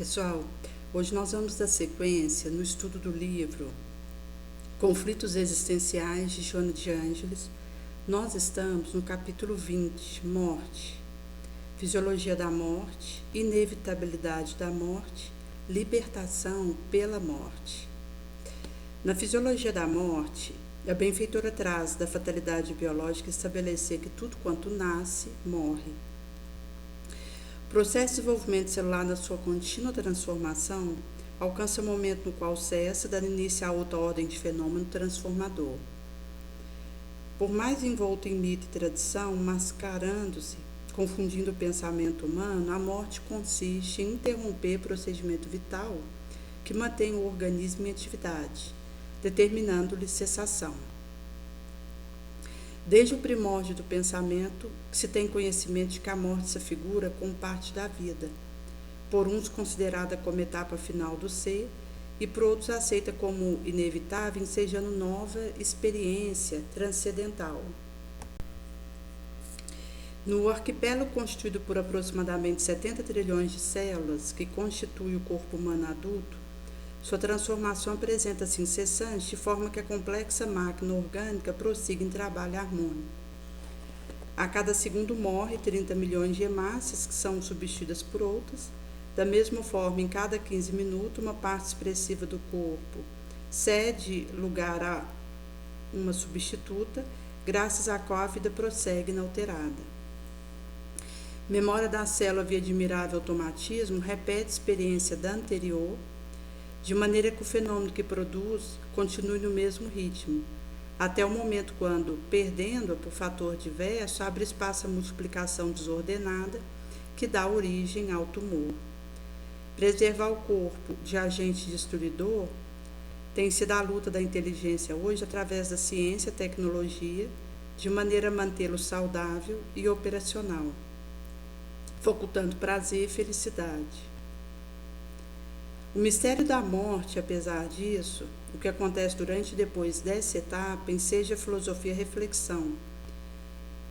Pessoal, hoje nós vamos dar sequência no estudo do livro Conflitos Existenciais, de Joana de Ângeles. Nós estamos no capítulo 20, Morte, Fisiologia da Morte, Inevitabilidade da Morte, Libertação pela Morte. Na Fisiologia da Morte, a benfeitora traz da fatalidade biológica estabelecer que tudo quanto nasce, morre. O processo de desenvolvimento celular, na sua contínua transformação, alcança o momento no qual cessa, dando início a outra ordem de fenômeno transformador. Por mais envolto em mito e tradição, mascarando-se, confundindo o pensamento humano, a morte consiste em interromper procedimento vital que mantém o organismo em atividade, determinando-lhe cessação. Desde o primórdio do pensamento, se tem conhecimento de que a morte se figura como parte da vida, por uns considerada como etapa final do ser, e por outros aceita como inevitável, ensejando nova experiência transcendental. No arquipélago constituído por aproximadamente 70 trilhões de células, que constitui o corpo humano adulto, sua transformação apresenta-se incessante, de forma que a complexa máquina orgânica prossiga em trabalho harmônico. A cada segundo morre 30 milhões de hemácias, que são substituídas por outras. Da mesma forma, em cada 15 minutos, uma parte expressiva do corpo cede lugar a uma substituta, graças à qual a vida prossegue inalterada. Memória da célula via admirável automatismo repete a experiência da anterior, de maneira que o fenômeno que produz continue no mesmo ritmo, até o momento quando, perdendo-a por fator diverso, abre espaço à multiplicação desordenada que dá origem ao tumor. Preservar o corpo de agente destruidor tem sido a luta da inteligência hoje através da ciência e tecnologia, de maneira a mantê-lo saudável e operacional, facultando prazer e felicidade. O mistério da morte, apesar disso, o que acontece durante e depois dessa etapa, enseja a filosofia e a reflexão,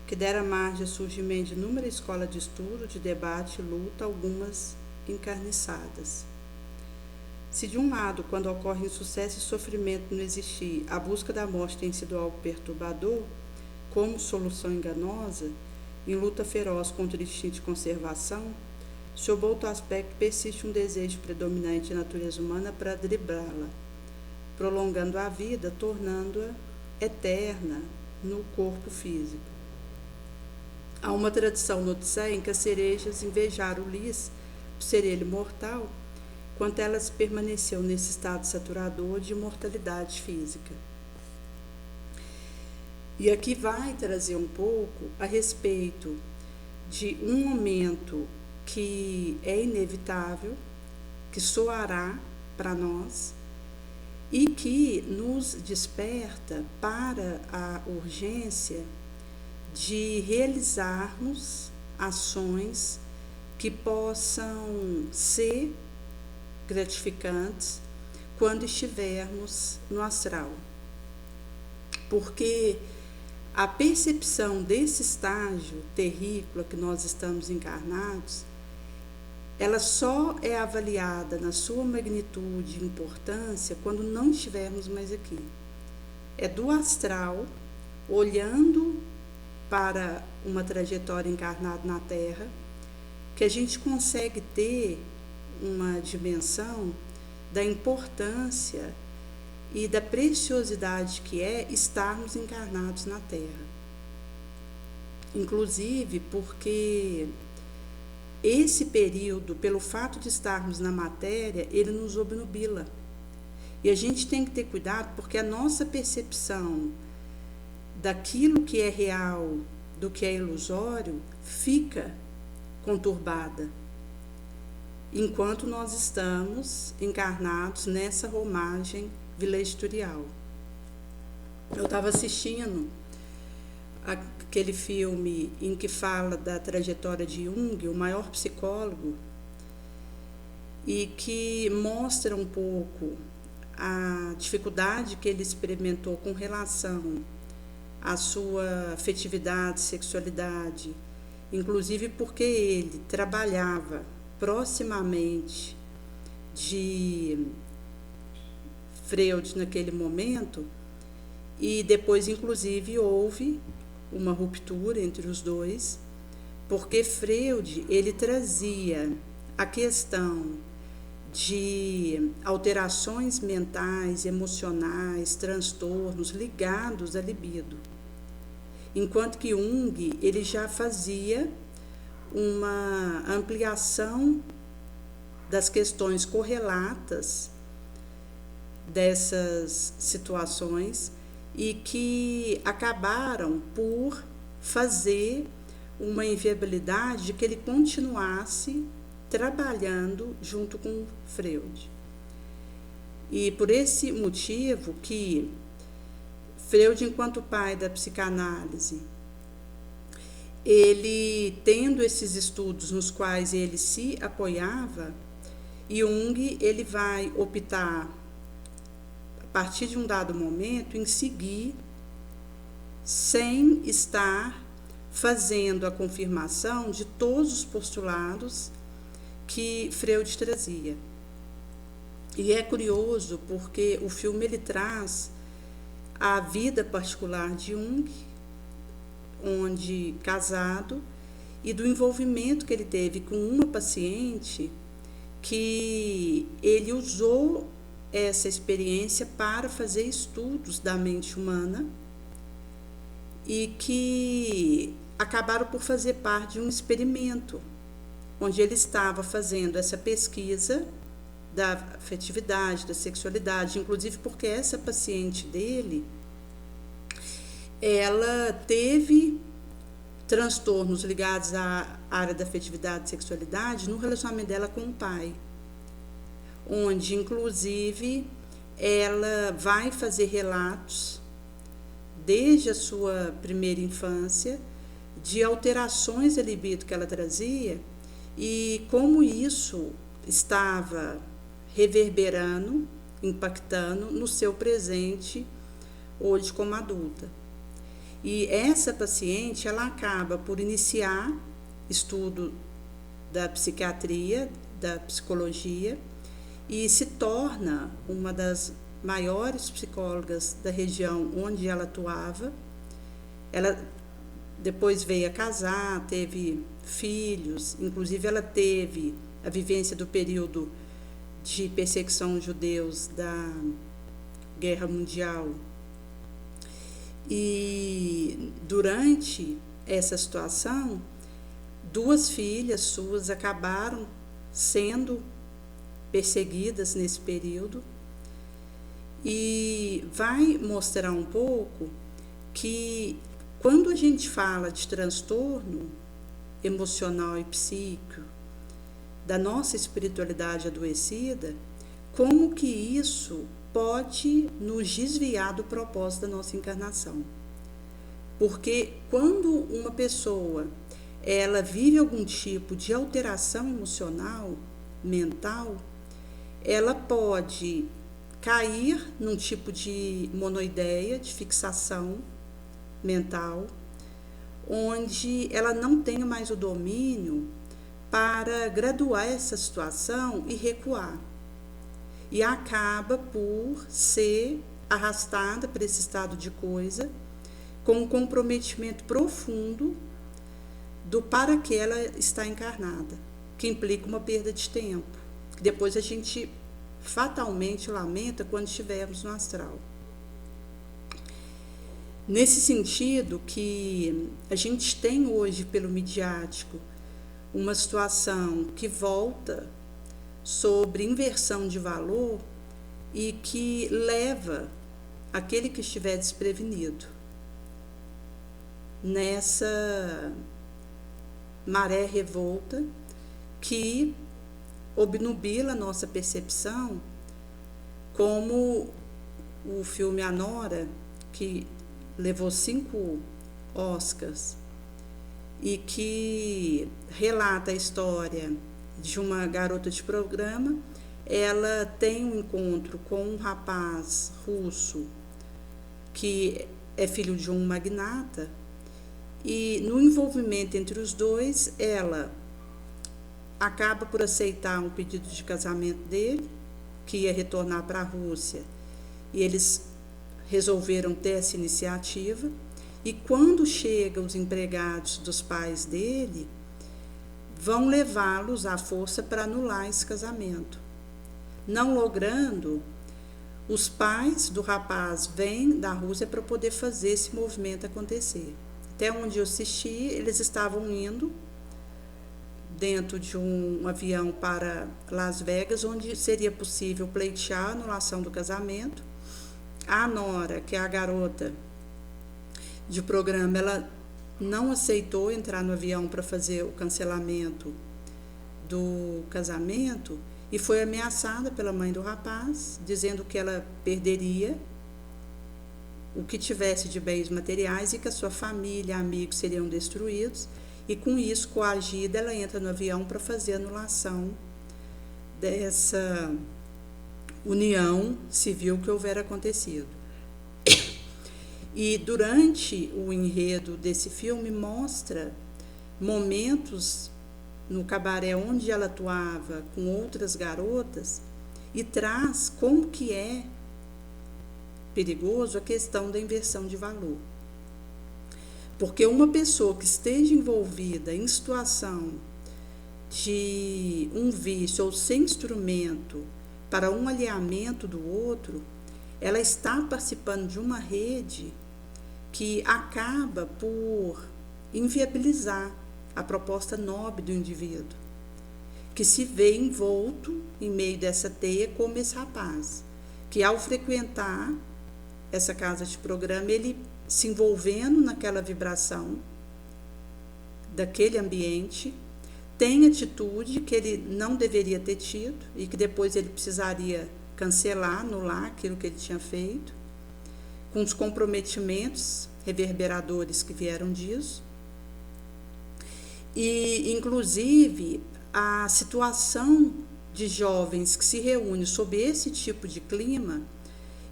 que dera margem ao surgimento de inúmeras escolas de estudo, de debate e luta, algumas encarniçadas. Se de um lado, quando ocorre insucesso e sofrimento não existir, a busca da morte tem sido algo perturbador, como solução enganosa, em luta feroz contra o instinto de conservação, sob outro aspecto, persiste um desejo predominante na natureza humana para driblá-la, prolongando a vida, tornando-a eterna no corpo físico. Há uma tradição no Tsé em que as cerejas invejaram o lis, por ser ele mortal, quanto elas permaneceu nesse estado saturador de imortalidade física. E aqui vai trazer um pouco a respeito de um momento que é inevitável, que soará para nós e que nos desperta para a urgência de realizarmos ações que possam ser gratificantes quando estivermos no astral. Porque a percepção desse estágio terrícola que nós estamos encarnados, ela só é avaliada na sua magnitude e importância quando não estivermos mais aqui. É do astral, olhando para uma trajetória encarnada na Terra, que a gente consegue ter uma dimensão da importância e da preciosidade que é estarmos encarnados na Terra. Inclusive porque esse período, pelo fato de estarmos na matéria, ele nos obnubila. E a gente tem que ter cuidado porque a nossa percepção daquilo que é real, do que é ilusório, fica conturbada, enquanto nós estamos encarnados nessa romagem vilagitorial. Eu estava assistindo aquele filme em que fala da trajetória de Jung, o maior psicólogo, e que mostra um pouco a dificuldade que ele experimentou com relação à sua afetividade, sexualidade, inclusive porque ele trabalhava proximamente de Freud naquele momento, e depois, inclusive, houve uma ruptura entre os dois, porque Freud ele trazia a questão de alterações mentais, emocionais, transtornos ligados à libido, enquanto que Jung ele já fazia uma ampliação das questões correlatas dessas situações e que acabaram por fazer uma inviabilidade de que ele continuasse trabalhando junto com Freud. E por esse motivo que Freud, enquanto pai da psicanálise, ele tendo esses estudos nos quais ele se apoiava, Jung ele vai optar, a partir de um dado momento, em seguir sem estar fazendo a confirmação de todos os postulados que Freud trazia. E é curioso porque o filme ele traz a vida particular de Jung, onde casado, e do envolvimento que ele teve com uma paciente que ele usou essa experiência para fazer estudos da mente humana e que acabaram por fazer parte de um experimento, onde ele estava fazendo essa pesquisa da afetividade, da sexualidade, inclusive porque essa paciente dele, ela teve transtornos ligados à área da afetividade e sexualidade no relacionamento dela com o pai, onde, inclusive, ela vai fazer relatos, desde a sua primeira infância, de alterações da libido que ela trazia e como isso estava reverberando, impactando no seu presente, hoje como adulta. E essa paciente, ela acaba por iniciar estudo da psiquiatria, da psicologia, e se torna uma das maiores psicólogas da região onde ela atuava. Ela depois veio a casar, teve filhos, inclusive ela teve a vivência do período de perseguição aos judeus da Guerra Mundial. E durante essa situação, 2 filhas suas acabaram sendo perseguidas nesse período, e vai mostrar um pouco que quando a gente fala de transtorno emocional e psíquico, da nossa espiritualidade adoecida, como que isso pode nos desviar do propósito da nossa encarnação. Porque quando uma pessoa ela vive algum tipo de alteração emocional, mental, ela pode cair num tipo de monoideia, de fixação mental, onde ela não tenha mais o domínio para graduar essa situação e recuar. E acaba por ser arrastada para esse estado de coisa, com um comprometimento profundo do para que ela está encarnada, que implica uma perda de tempo, que depois a gente fatalmente lamenta quando estivermos no astral. Nesse sentido que a gente tem hoje pelo midiático uma situação que volta sobre inversão de valor e que leva aquele que estiver desprevenido nessa maré revolta que obnubila a nossa percepção, como o filme A Nora, que levou 5 Oscars e que relata a história de uma garota de programa. Ela tem um encontro com um rapaz russo que é filho de um magnata, e no envolvimento entre os dois, ela acaba por aceitar um pedido de casamento dele, que ia retornar para a Rússia, e eles resolveram ter essa iniciativa. E quando chegam os empregados dos pais dele, vão levá-los à força para anular esse casamento. Não logrando, os pais do rapaz vêm da Rússia para poder fazer esse movimento acontecer. Até onde eu assisti, eles estavam indo dentro de um avião para Las Vegas, onde seria possível pleitear a anulação do casamento. A nora, que é a garota de programa, ela não aceitou entrar no avião para fazer o cancelamento do casamento e foi ameaçada pela mãe do rapaz, dizendo que ela perderia o que tivesse de bens materiais e que a sua família e amigos seriam destruídos. E com isso, coagida, ela entra no avião para fazer a anulação dessa união civil que houver acontecido. E durante o enredo desse filme mostra momentos no cabaré onde ela atuava com outras garotas e traz como que é perigoso a questão da inversão de valor. Porque uma pessoa que esteja envolvida em situação de um vício ou sem instrumento para um alinhamento do outro, ela está participando de uma rede que acaba por inviabilizar a proposta nobre do indivíduo, que se vê envolto em meio dessa teia como esse rapaz, que ao frequentar essa casa de programa, ele se envolvendo naquela vibração daquele ambiente, tem atitude que ele não deveria ter tido e que depois ele precisaria cancelar, anular aquilo que ele tinha feito, com os comprometimentos reverberadores que vieram disso. E, inclusive, a situação de jovens que se reúnem sob esse tipo de clima,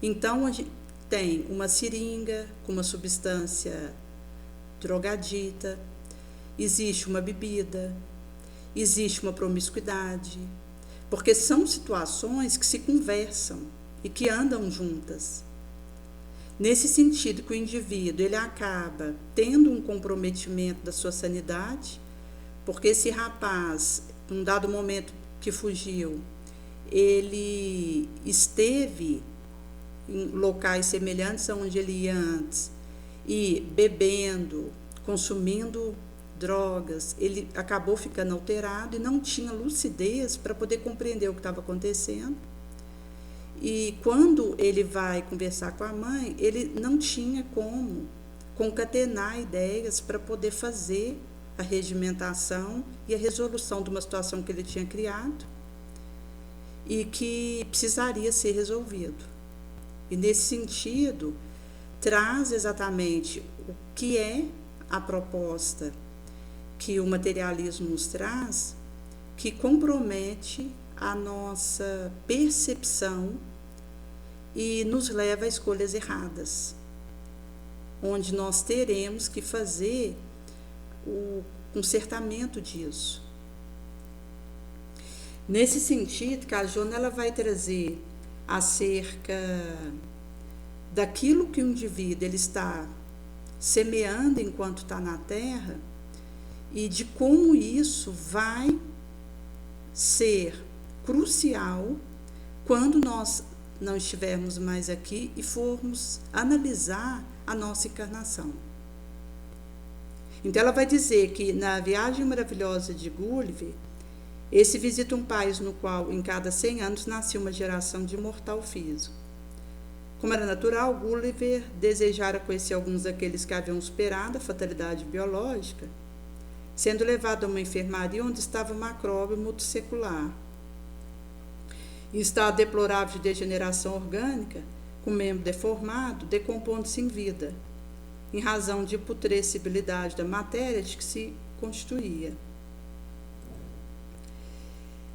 então a gente tem uma seringa com uma substância drogadita, existe uma bebida, existe uma promiscuidade, porque são situações que se conversam e que andam juntas. Nesse sentido que o indivíduo ele acaba tendo um comprometimento da sua sanidade, porque esse rapaz, num dado momento que fugiu, ele esteve em locais semelhantes a onde ele ia antes, e bebendo, consumindo drogas, ele acabou ficando alterado e não tinha lucidez para poder compreender o que estava acontecendo. E quando ele vai conversar com a mãe, ele não tinha como concatenar ideias para poder fazer a regimentação e a resolução de uma situação que ele tinha criado e que precisaria ser resolvido. E nesse sentido, traz exatamente o que é a proposta que o materialismo nos traz, que compromete a nossa percepção e nos leva a escolhas erradas, onde nós teremos que fazer o consertamento disso. Nesse sentido, que a Jona ela vai trazer acerca daquilo que o indivíduo ele está semeando enquanto está na Terra e de como isso vai ser crucial quando nós não estivermos mais aqui e formos analisar a nossa encarnação. Então ela vai dizer que na Viagem Maravilhosa de Gulliver, esse visita um país no qual em cada 100 anos nascia uma geração de imortal físico. Como era natural, Gulliver desejara conhecer alguns daqueles que haviam superado a fatalidade biológica, sendo levado a uma enfermaria onde estava Macróbio multissecular, em estado deplorável de degeneração orgânica, com membro deformado, decompondo-se em vida, em razão de putrescibilidade da matéria de que se constituía.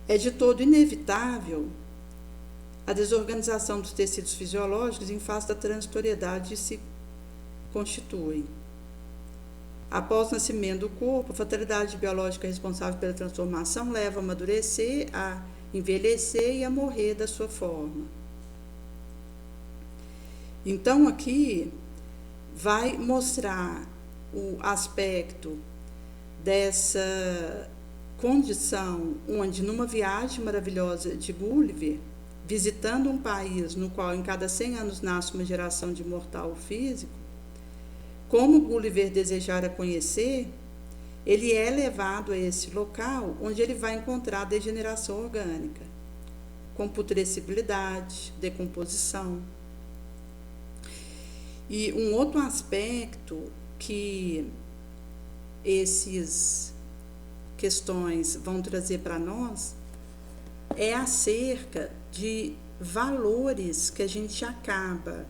É de todo inevitável a desorganização dos tecidos fisiológicos em face da transitoriedade que se constituem. Após o nascimento do corpo, a fatalidade biológica responsável pela transformação leva a amadurecer, a envelhecer e a morrer da sua forma. Então, aqui vai mostrar o aspecto dessa condição onde, numa viagem maravilhosa de Gulliver, visitando um país no qual em cada 100 anos nasce uma geração de mortal físico, como Gulliver desejara conhecer, ele é levado a esse local onde ele vai encontrar degeneração orgânica, com putrescibilidade, decomposição. E um outro aspecto que essas questões vão trazer para nós é acerca de valores que a gente acaba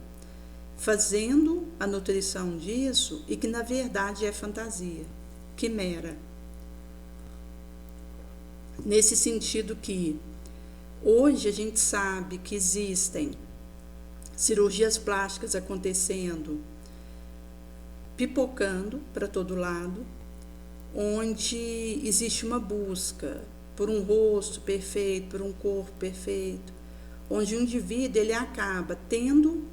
fazendo a nutrição disso e que na verdade é fantasia, quimera. Nesse sentido que hoje a gente sabe que existem cirurgias plásticas acontecendo, pipocando para todo lado, onde existe uma busca por um rosto perfeito, por um corpo perfeito, onde o indivíduo ele acaba tendo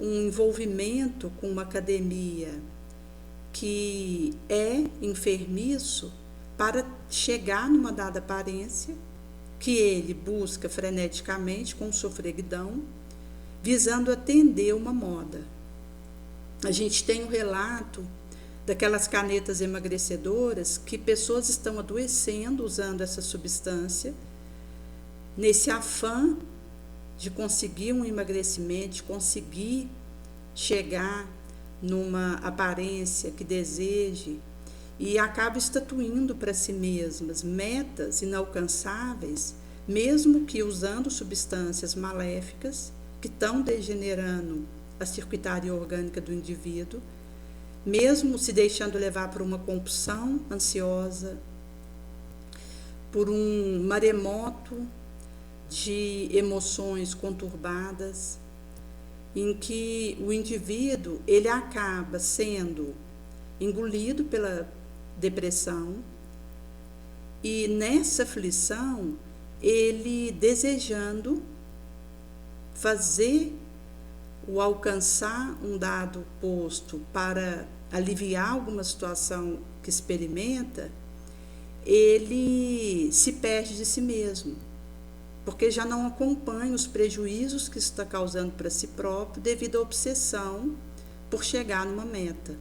um envolvimento com uma academia que é enfermiço para chegar numa dada aparência que ele busca freneticamente com sofreguidão, visando atender uma moda. A gente tem um relato daquelas canetas emagrecedoras que pessoas estão adoecendo usando essa substância, nesse afã de conseguir um emagrecimento, de conseguir chegar numa aparência que deseje, e acaba estatuindo para si mesmas metas inalcançáveis, mesmo que usando substâncias maléficas que estão degenerando a circuitaria orgânica do indivíduo, mesmo se deixando levar por uma compulsão ansiosa, por um maremoto de emoções conturbadas, em que o indivíduo ele acaba sendo engolido pela depressão e nessa aflição ele desejando fazer o alcançar um dado posto para aliviar alguma situação que experimenta, ele se perde de si mesmo, porque já não acompanha os prejuízos que está causando para si próprio devido à obsessão por chegar numa meta.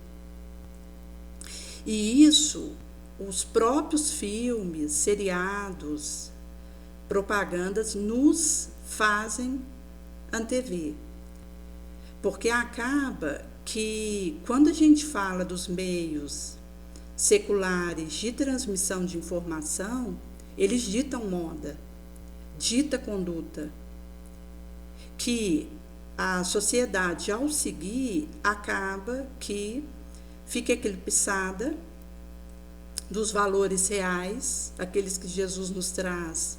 E isso, os próprios filmes, seriados, propagandas nos fazem antever. Porque acaba que, quando a gente fala dos meios seculares de transmissão de informação, eles ditam moda, dita conduta, que a sociedade, ao seguir, acaba que fica eclipsada dos valores reais, aqueles que Jesus nos traz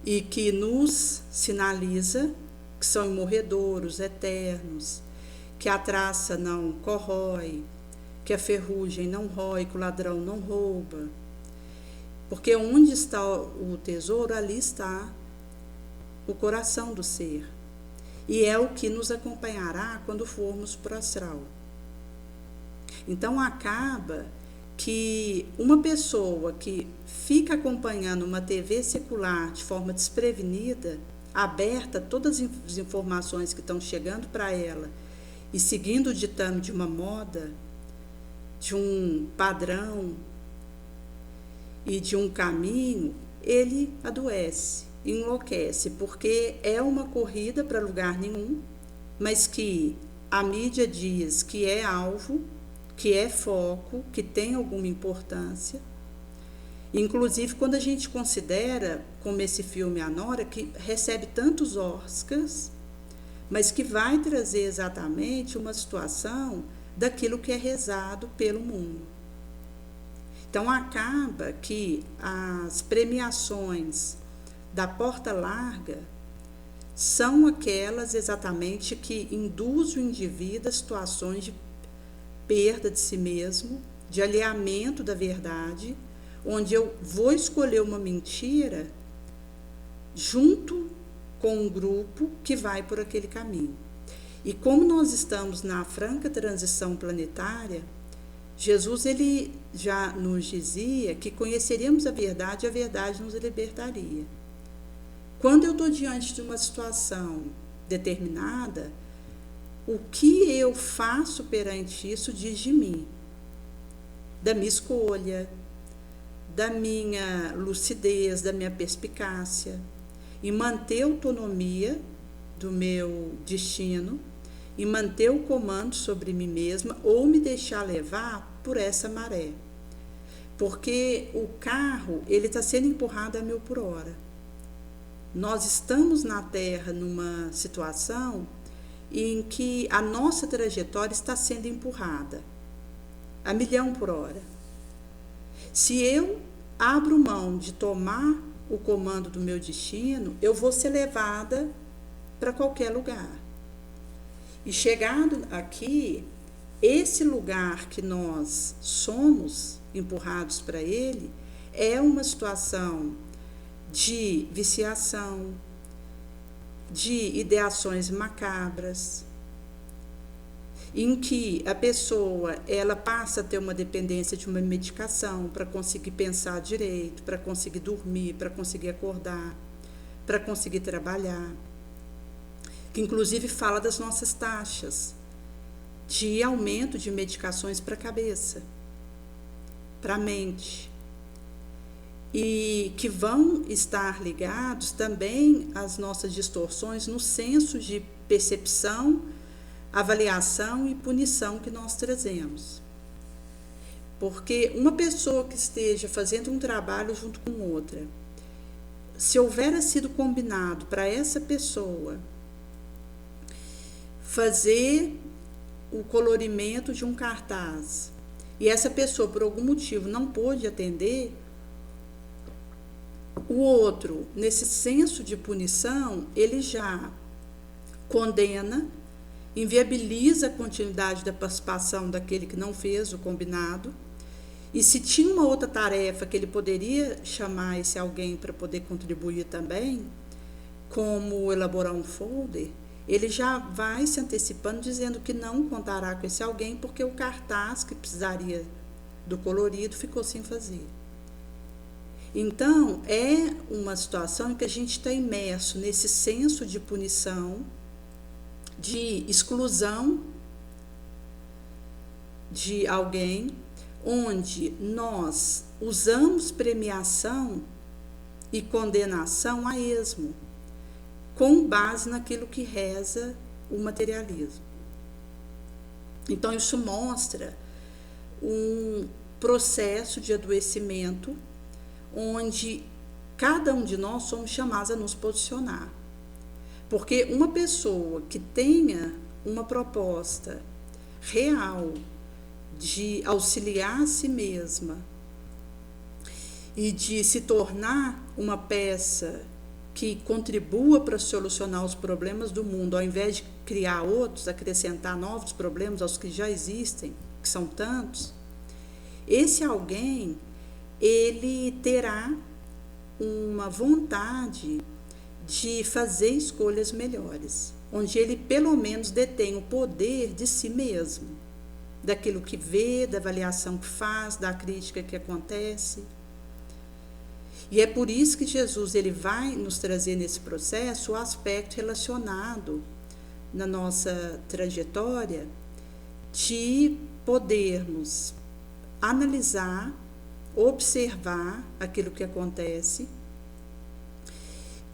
e que nos sinaliza que são imorredouros, eternos, que a traça não corrói, que a ferrugem não rói, que o ladrão não rouba. Porque onde está o tesouro, ali está o coração do ser. E é o que nos acompanhará quando formos para o astral. Então acaba que uma pessoa que fica acompanhando uma TV secular de forma desprevenida, aberta a todas as informações que estão chegando para ela e seguindo o ditame de uma moda, de um padrão e de um caminho, ele adoece, enlouquece, porque é uma corrida para lugar nenhum, mas que a mídia diz que é alvo, que é foco, que tem alguma importância. Inclusive, quando a gente considera, como esse filme A Nora, que recebe tantos Oscars, mas que vai trazer exatamente uma situação daquilo que é rezado pelo mundo. Então, acaba que as premiações da porta larga são aquelas exatamente que induzem o indivíduo a situações de perda de si mesmo, de alheamento da verdade, onde eu vou escolher uma mentira junto com um grupo que vai por aquele caminho. E como nós estamos na franca transição planetária, Jesus ele já nos dizia que conheceríamos a verdade e a verdade nos libertaria. Quando eu estou diante de uma situação determinada, o que eu faço perante isso diz de mim, da minha escolha, da minha lucidez, da minha perspicácia, e manter a autonomia do meu destino, e manter o comando sobre mim mesma, ou me deixar levar por essa maré. Porque o carro, ele está sendo empurrado a 1000 por hora. Nós estamos na Terra numa situação em que a nossa trajetória está sendo empurrada a 1000 por hora. Se eu abro mão de tomar o comando do meu destino, eu vou ser levada para qualquer lugar. E chegado aqui, esse lugar que nós somos empurrados para ele é uma situação de viciação, de ideações macabras, em que a pessoa ela passa a ter uma dependência de uma medicação para conseguir pensar direito, para conseguir dormir, para conseguir acordar, para conseguir trabalhar, que inclusive fala das nossas taxas de aumento de medicações para a cabeça, para a mente, e que vão estar ligados também às nossas distorções no senso de percepção, avaliação e punição que nós trazemos. Porque uma pessoa que esteja fazendo um trabalho junto com outra, se houver sido combinado para essa pessoa fazer o colorimento de um cartaz e essa pessoa por algum motivo não pôde atender, o outro, nesse senso de punição, ele já condena, inviabiliza a continuidade da participação daquele que não fez o combinado, e se tinha uma outra tarefa que ele poderia chamar esse alguém para poder contribuir também, como elaborar um folder, ele já vai se antecipando dizendo que não contará com esse alguém porque o cartaz que precisaria do colorido ficou sem fazer. Então, é uma situação em que a gente está imerso nesse senso de punição, de exclusão de alguém, onde nós usamos premiação e condenação a esmo, com base naquilo que reza o materialismo. Então, isso mostra um processo de adoecimento onde cada um de nós somos chamados a nos posicionar. Porque uma pessoa que tenha uma proposta real de auxiliar a si mesma e de se tornar uma peça que contribua para solucionar os problemas do mundo, ao invés de criar outros, acrescentar novos problemas aos que já existem, que são tantos, esse alguém, ele terá uma vontade de fazer escolhas melhores, onde ele pelo menos detém o poder de si mesmo, daquilo que vê, da avaliação que faz, da crítica que acontece. E é por isso que Jesus ele vai nos trazer nesse processo o aspecto relacionado na nossa trajetória de podermos analisar, observar aquilo que acontece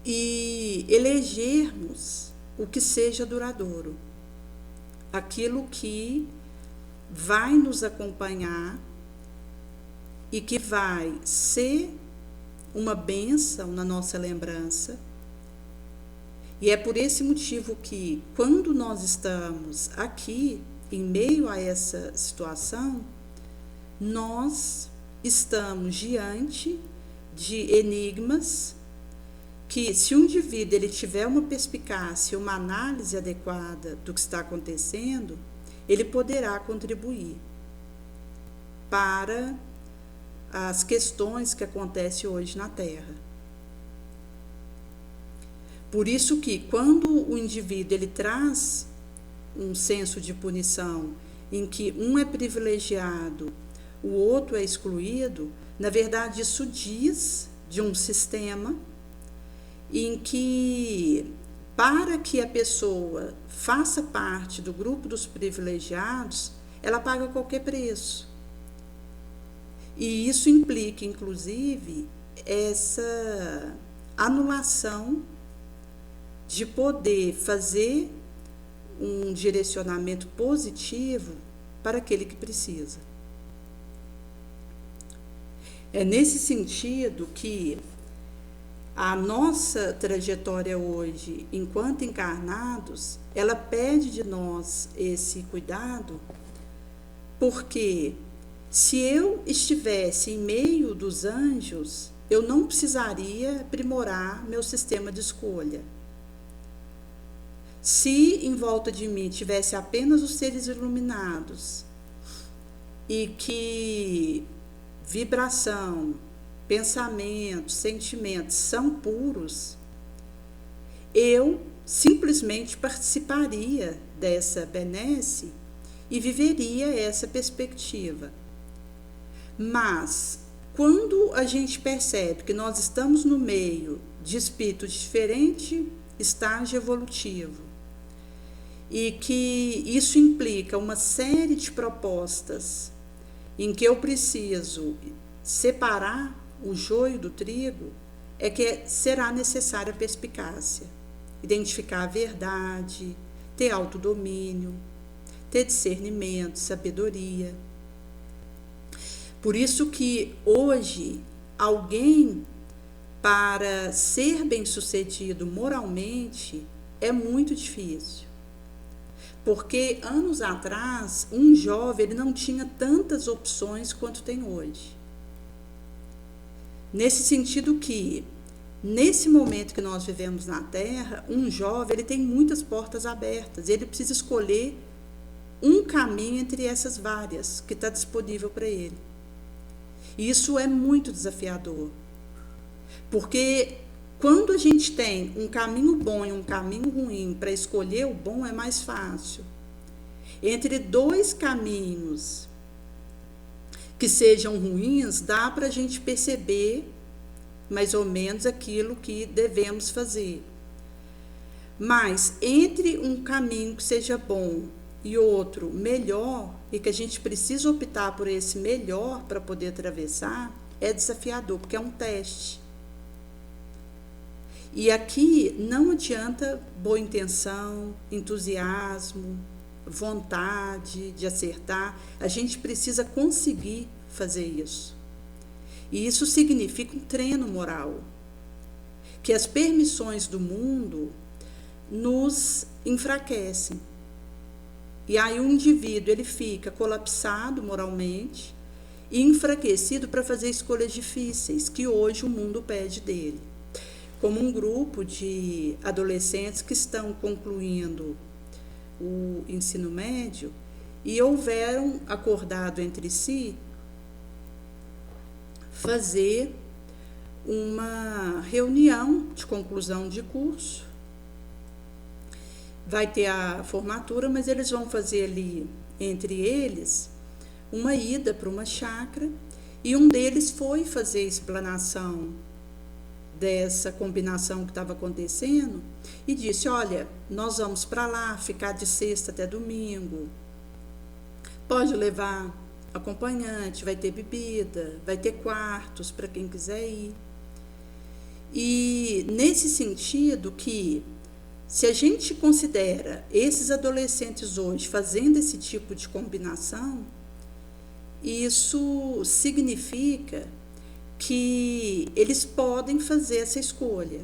e elegermos o que seja duradouro, aquilo que vai nos acompanhar e que vai ser uma bênção na nossa lembrança. E é por esse motivo que, quando nós estamos aqui, em meio a essa situação, nós estamos diante de enigmas que, se o indivíduo ele tiver uma perspicácia, uma análise adequada do que está acontecendo, ele poderá contribuir. para as questões que acontecem hoje na Terra. Por isso que quando o indivíduo ele traz um senso de punição em que um é privilegiado, o outro é excluído, na verdade isso diz de um sistema em que, para que a pessoa faça parte do grupo dos privilegiados, ela paga qualquer preço. E isso implica, inclusive, essa anulação de poder fazer um direcionamento positivo para aquele que precisa. É nesse sentido que a nossa trajetória hoje, enquanto encarnados, ela pede de nós esse cuidado, porque se eu estivesse em meio dos anjos, eu não precisaria aprimorar meu sistema de escolha. Se em volta de mim tivesse apenas os seres iluminados e que vibração, pensamentos, sentimentos são puros, eu simplesmente participaria dessa benesse e viveria essa perspectiva. Mas, quando a gente percebe que nós estamos no meio de espíritos de diferente estágio evolutivo e que isso implica uma série de propostas em que eu preciso separar o joio do trigo, é que será necessária a perspicácia, identificar a verdade, ter autodomínio, ter discernimento, sabedoria. Por isso que hoje alguém, para ser bem-sucedido moralmente, é muito difícil. Porque anos atrás, um jovem ele não tinha tantas opções quanto tem hoje. Nesse sentido que, nesse momento que nós vivemos na Terra, um jovem ele tem muitas portas abertas. Ele precisa escolher um caminho entre essas várias que está disponível para ele. E isso é muito desafiador. Porque quando a gente tem um caminho bom e um caminho ruim, para escolher o bom é mais fácil. Entre dois caminhos que sejam ruins, dá para a gente perceber mais ou menos aquilo que devemos fazer. Mas entre um caminho que seja bom e outro melhor, e que a gente precisa optar por esse melhor para poder atravessar, é desafiador, porque é um teste. E aqui não adianta boa intenção, entusiasmo, vontade de acertar, a gente precisa conseguir fazer isso. E isso significa um treino moral, que as permissões do mundo nos enfraquecem. E aí o indivíduo ele fica colapsado moralmente e enfraquecido para fazer escolhas difíceis, que hoje o mundo pede dele. Como um grupo de adolescentes que estão concluindo o ensino médio e houveram acordado entre si fazer uma reunião de conclusão de curso. Vai ter a formatura, mas eles vão fazer ali, entre eles, uma ida para uma chácara, e um deles foi fazer a explanação dessa combinação que estava acontecendo e disse: olha, nós vamos para lá, ficar de sexta até domingo, pode levar acompanhante, vai ter bebida, vai ter quartos para quem quiser ir. E nesse sentido que, se a gente considera esses adolescentes hoje fazendo esse tipo de combinação, isso significa que eles podem fazer essa escolha.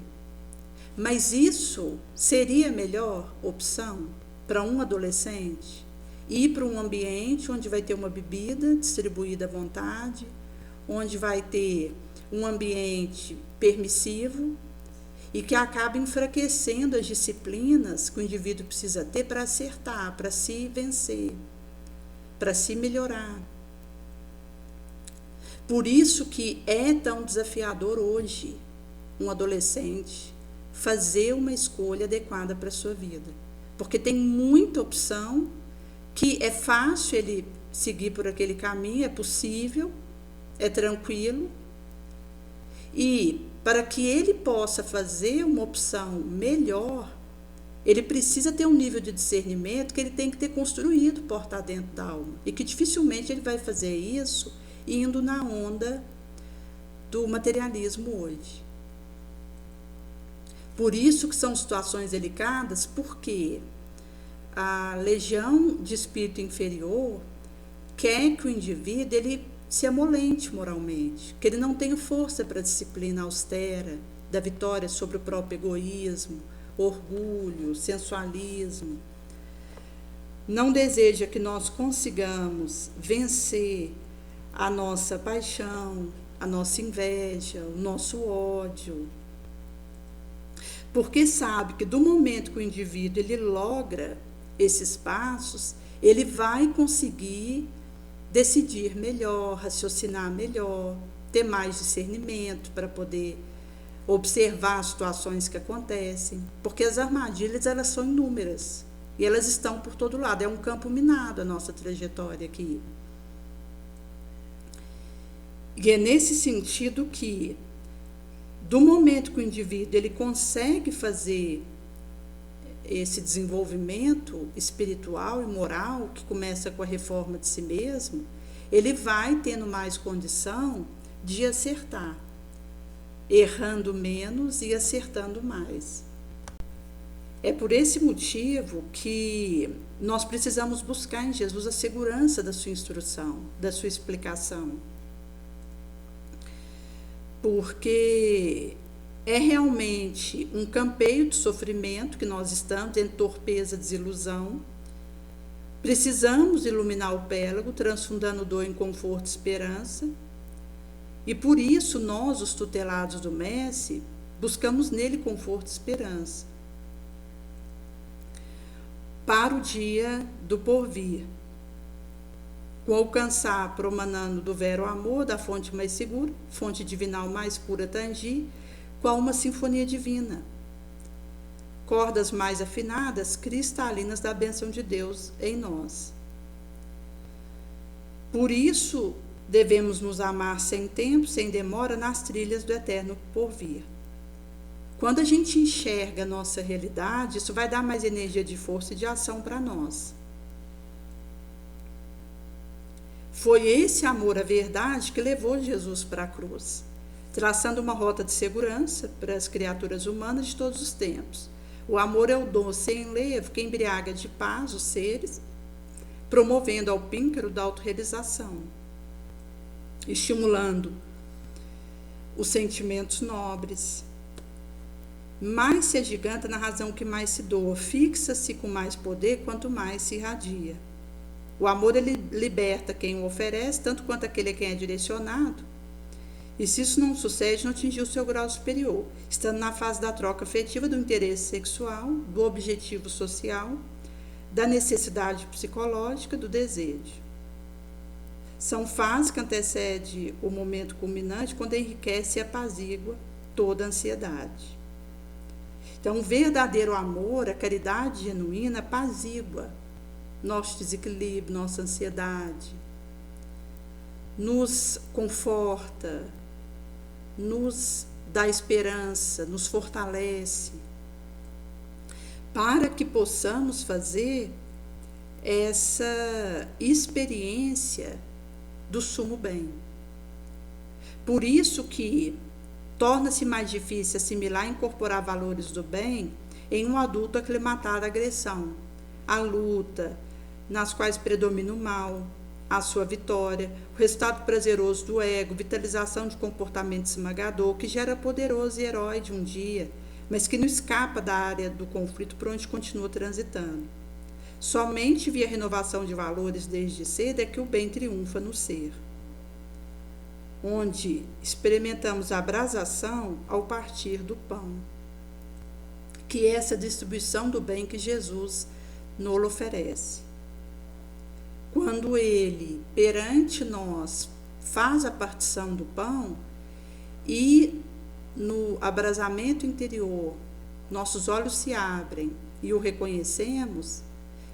Mas isso seria a melhor opção para um adolescente? Ir para um ambiente onde vai ter uma bebida distribuída à vontade, onde vai ter um ambiente permissivo e que acaba enfraquecendo as disciplinas que o indivíduo precisa ter para acertar, para se vencer, para se melhorar. Por isso que é tão desafiador hoje um adolescente fazer uma escolha adequada para a sua vida. Porque tem muita opção que é fácil ele seguir por aquele caminho, é possível, é tranquilo. E para que ele possa fazer uma opção melhor, ele precisa ter um nível de discernimento que ele tem que ter construído porta dentro da alma. E que dificilmente ele vai fazer isso indo na onda do materialismo hoje. Por isso que são situações delicadas, porque a legião de espírito inferior quer que o indivíduo ele se amolente moralmente, que ele não tenha força para a disciplina austera da vitória sobre o próprio egoísmo, orgulho, sensualismo. Não deseja que nós consigamos vencer a nossa paixão, a nossa inveja, o nosso ódio. Porque sabe que do momento que o indivíduo ele logra esses passos, ele vai conseguir decidir melhor, raciocinar melhor, ter mais discernimento para poder observar as situações que acontecem, porque as armadilhas elas são inúmeras e elas estão por todo lado, é um campo minado a nossa trajetória aqui. E é nesse sentido que, do momento que o indivíduo ele consegue fazer esse desenvolvimento espiritual e moral, que começa com a reforma de si mesmo, ele vai tendo mais condição de acertar, errando menos e acertando mais. É por esse motivo que nós precisamos buscar em Jesus a segurança da sua instrução, da sua explicação. Porque é realmente um campeio de sofrimento que nós estamos, em torpeza, desilusão. Precisamos iluminar o pélago, transfundando dor em conforto e esperança. E por isso nós, os tutelados do Mestre, buscamos nele conforto e esperança para o dia do porvir, com alcançar, promanando do vero amor, da fonte mais segura, fonte divinal mais pura tangir, qual uma sinfonia divina. Cordas mais afinadas, cristalinas da bênção de Deus em nós. Por isso, devemos nos amar sem tempo, sem demora, nas trilhas do eterno porvir. Quando a gente enxerga a nossa realidade, isso vai dar mais energia de força e de ação para nós. Foi esse amor à verdade que levou Jesus para a cruz, traçando uma rota de segurança para as criaturas humanas de todos os tempos. O amor é o doce e enlevo que embriaga de paz os seres, promovendo ao píncaro da autorrealização, estimulando os sentimentos nobres. Mais se agiganta na razão que mais se doa, fixa-se com mais poder quanto mais se irradia. O amor ele liberta quem o oferece, tanto quanto aquele a quem é direcionado. E se isso não sucede, não atingiu o seu grau superior, estando na fase da troca afetiva do interesse sexual, do objetivo social, da necessidade psicológica, do desejo. São fases que antecedem o momento culminante, quando enriquece e apazigua toda a ansiedade. Então, o verdadeiro amor, a caridade genuína, apazigua nosso desequilíbrio, nossa ansiedade, nos conforta, nos dá esperança, nos fortalece, para que possamos fazer essa experiência do sumo bem. Por isso que torna-se mais difícil assimilar e incorporar valores do bem em um adulto aclimatado à agressão, à luta, nas quais predomina o mal, a sua vitória, o resultado prazeroso do ego, vitalização de comportamento esmagador, que gera poderoso e herói de um dia, mas que não escapa da área do conflito por onde continua transitando. Somente via renovação de valores desde cedo é que o bem triunfa no ser, onde experimentamos a abrasação ao partir do pão, que é essa distribuição do bem que Jesus nos oferece. Quando ele, perante nós, faz a partição do pão e no abrasamento interior nossos olhos se abrem e o reconhecemos,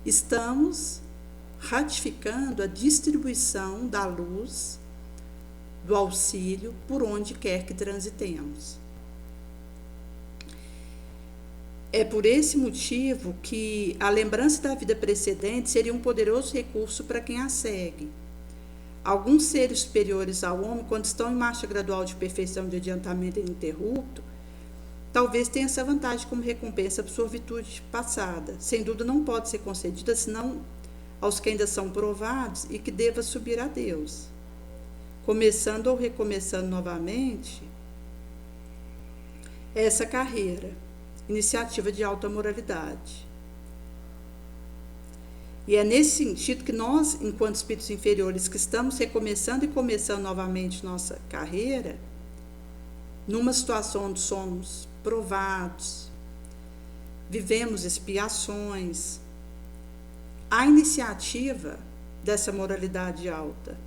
estamos ratificando a distribuição da luz, do auxílio, por onde quer que transitemos. É por esse motivo que a lembrança da vida precedente seria um poderoso recurso para quem a segue. Alguns seres superiores ao homem, quando estão em marcha gradual de perfeição de adiantamento ininterrupto, talvez tenha essa vantagem como recompensa por sua virtude passada. Sem dúvida não pode ser concedida, senão aos que ainda são provados e que deva subir a Deus. Começando ou recomeçando novamente essa carreira, iniciativa de alta moralidade. E é nesse sentido que nós, enquanto espíritos inferiores, que estamos recomeçando e começando novamente nossa carreira, numa situação onde somos provados, vivemos expiações, a iniciativa dessa moralidade alta,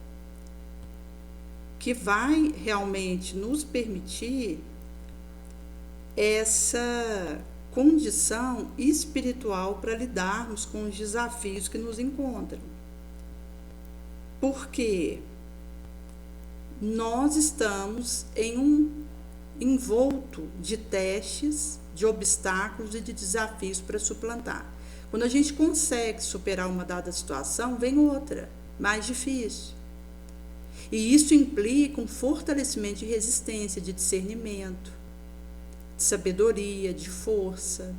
que vai realmente nos permitir essa condição espiritual para lidarmos com os desafios que nos encontram. Porque nós estamos em um envolto de testes, de obstáculos e de desafios para suplantar. Quando a gente consegue superar uma dada situação, vem outra, mais difícil. E isso implica um fortalecimento de resistência, de discernimento, de sabedoria, de força,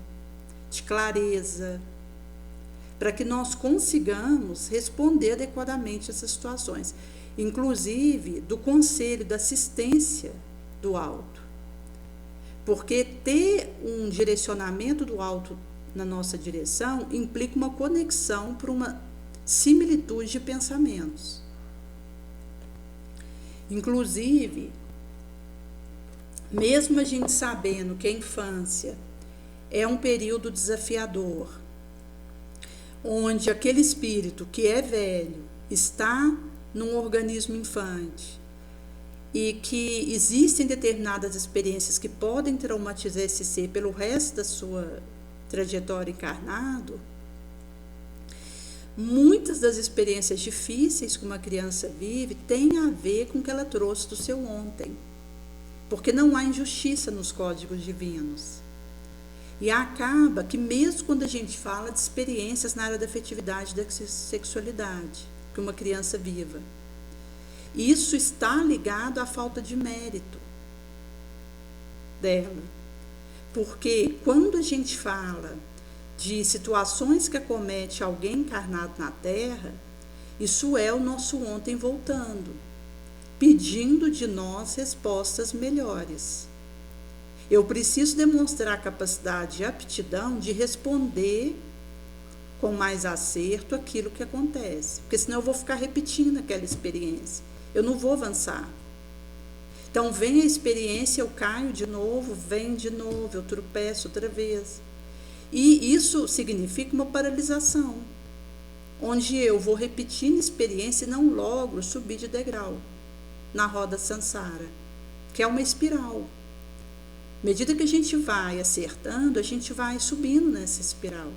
de clareza, para que nós consigamos responder adequadamente a essas situações, inclusive do conselho, da assistência do alto. Porque ter um direcionamento do alto na nossa direção implica uma conexão por uma similitude de pensamentos. Inclusive, mesmo a gente sabendo que a infância é um período desafiador, onde aquele espírito que é velho está num organismo infante e que existem determinadas experiências que podem traumatizar esse ser pelo resto da sua trajetória encarnado, muitas das experiências difíceis que uma criança vive têm a ver com o que ela trouxe do seu ontem. Porque não há injustiça nos códigos divinos. E acaba que mesmo quando a gente fala de experiências na área da afetividade e da sexualidade, que uma criança viva, isso está ligado à falta de mérito dela. Porque quando a gente fala de situações que acomete alguém encarnado na Terra, isso é o nosso ontem voltando, pedindo de nós respostas melhores. Eu preciso demonstrar capacidade e aptidão de responder com mais acerto aquilo que acontece, porque senão eu vou ficar repetindo aquela experiência, eu não vou avançar. Então vem a experiência, eu caio de novo, vem de novo, eu tropeço outra vez. E isso significa uma paralisação, onde eu vou repetindo experiência e não logro subir de degrau na roda samsara, que é uma espiral. À medida que a gente vai acertando, a gente vai subindo nessa espiral.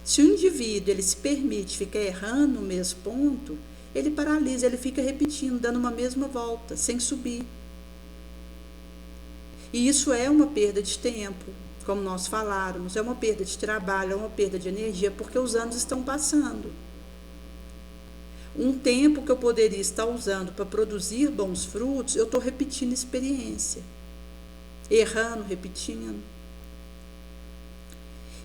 Se o indivíduo ele se permite ficar errando no mesmo ponto, ele paralisa, ele fica repetindo, dando uma mesma volta, sem subir. E isso é uma perda de tempo, como nós faláramos, é uma perda de trabalho, é uma perda de energia, porque os anos estão passando. Um tempo que eu poderia estar usando para produzir bons frutos, eu estou repetindo experiência, errando, repetindo.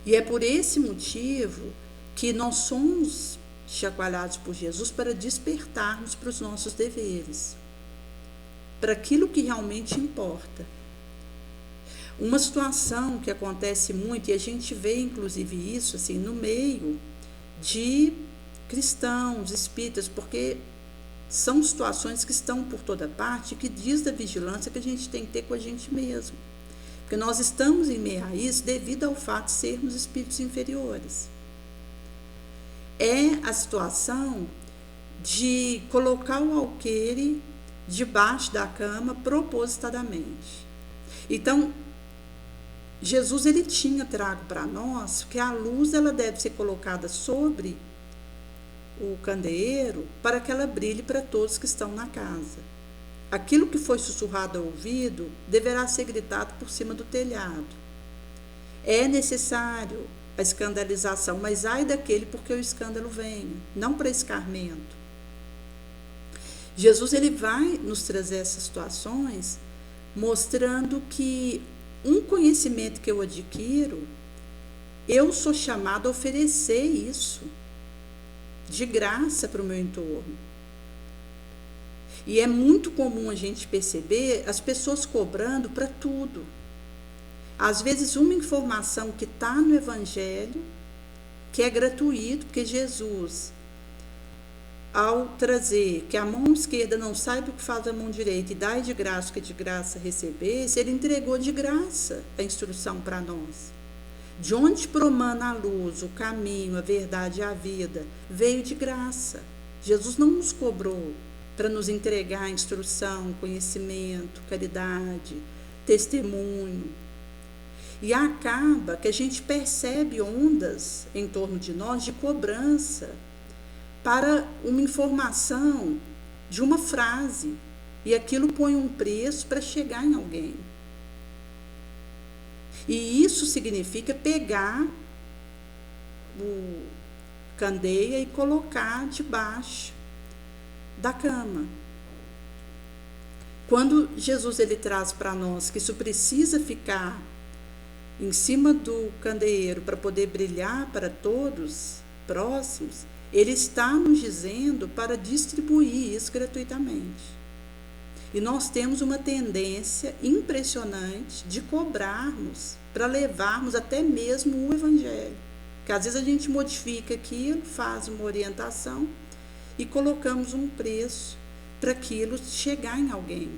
E é por esse motivo que nós somos chacoalhados por Jesus para despertarmos para os nossos deveres, para aquilo que realmente importa. Uma situação que acontece muito, e a gente vê inclusive isso assim, no meio de cristãos, espíritas, porque são situações que estão por toda parte, que diz da vigilância que a gente tem que ter com a gente mesmo. Porque nós estamos em meio a isso devido ao fato de sermos espíritos inferiores. É a situação de colocar o alqueire debaixo da cama propositadamente. Então, Jesus ele tinha trago para nós que a luz ela deve ser colocada sobre o candeeiro para que ela brilhe para todos que estão na casa. Aquilo que foi sussurrado ao ouvido deverá ser gritado por cima do telhado. É necessário a escandalização, mas ai daquele porque o escândalo venha, não para escarmento. Jesus ele vai nos trazer essas situações mostrando que um conhecimento que eu adquiro, eu sou chamado a oferecer isso de graça para o meu entorno. E é muito comum a gente perceber as pessoas cobrando para tudo. Às vezes uma informação que está no Evangelho, que é gratuito, porque Jesus, ao trazer que a mão esquerda não saiba o que faz a mão direita e dai de graça o que de graça recebesse, ele entregou de graça a instrução para nós. De onde promana a luz, o caminho, a verdade e a vida, veio de graça. Jesus não nos cobrou para nos entregar instrução, conhecimento, caridade, testemunho. E acaba que a gente percebe ondas em torno de nós de cobrança para uma informação de uma frase, e aquilo põe um preço para chegar em alguém. E isso significa pegar o candeia e colocar debaixo da cama. Quando Jesus ele traz para nós que isso precisa ficar em cima do candeeiro para poder brilhar para todos próximos, ele está nos dizendo para distribuir isso gratuitamente. E nós temos uma tendência impressionante de cobrarmos para levarmos até mesmo o Evangelho. Porque às vezes a gente modifica aquilo, faz uma orientação e colocamos um preço para aquilo chegar em alguém.